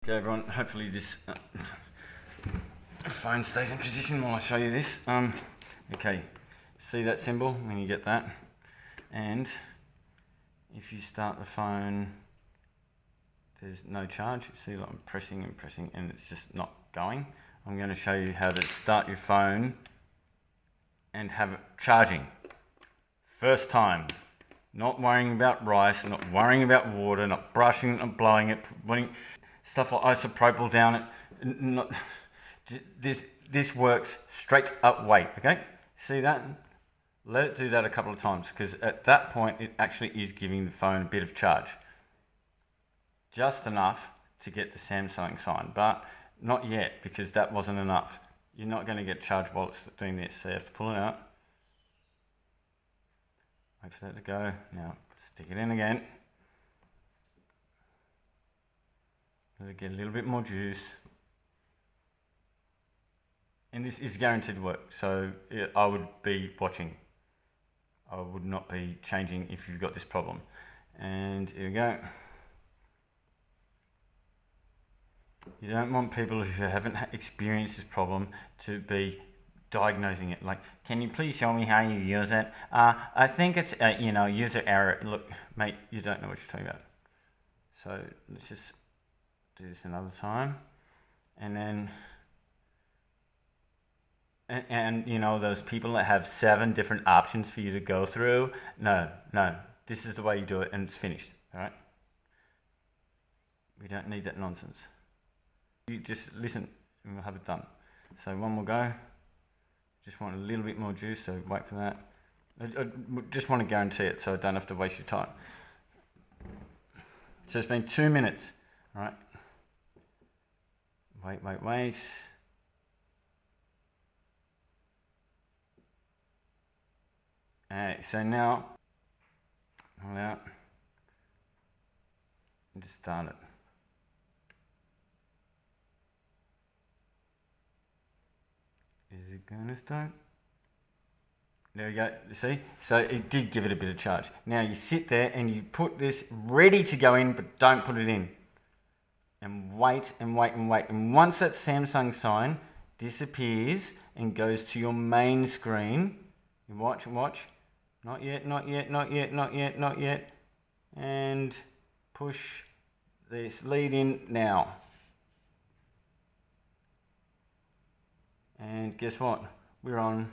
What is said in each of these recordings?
Okay everyone, hopefully this phone stays in position while I show you this. Okay, see that symbol when you get that? And if you start the phone, there's no charge. You see, like I'm pressing and pressing and it's just not going. I'm going to show you how to start your phone and have it charging. First time. Not worrying about rice, not worrying about water, not brushing, not blowing it, putting stuff like isopropyl down it. Not, this works straight up weight, okay? See that? Let it do that a couple of times, because at that point it actually is giving the phone a bit of charge. Just enough to get the Samsung sign, but not yet, because that wasn't enough. You're not going to get charge while it's doing this, so you have to pull it out. Wait for that to go. Now stick it in again. Let it get a little bit more juice. And this is guaranteed to work, so I would be watching. I would not be changing if you've got this problem. And here we go. You don't want people who haven't experienced this problem to be diagnosing it. Like, can you please show me how you use it? I think it's user error. Look, mate, you don't know what you're talking about. So let's just do this another time, and then and you know those people that have 7 different options for you to go through. No, this is the way you do it, and it's finished. All right. We don't need that nonsense. You just listen, and we'll have it done. So one more go. Just want a little bit more juice, so wait for that. I just want to guarantee it so I don't have to waste your time. So it's been 2 minutes, all right? Wait. Alright, so now, hold out, and just start it. Is it gonna start? There we go, see? So it did give it a bit of charge. Now you sit there and you put this ready to go in, but don't put it in. And wait. And once that Samsung sign disappears and goes to your main screen, you watch. Not yet. And push this lead in now. And guess what? We're on.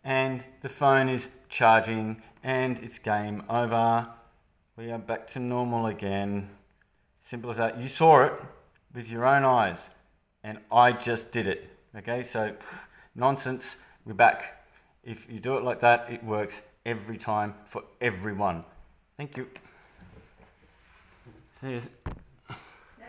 And the phone is charging and it's game over. We are back to normal again. Simple as that. You saw it with your own eyes and I just did it. Okay, so nonsense, we're back. If you do it like that, it works every time for everyone. Thank you. See you.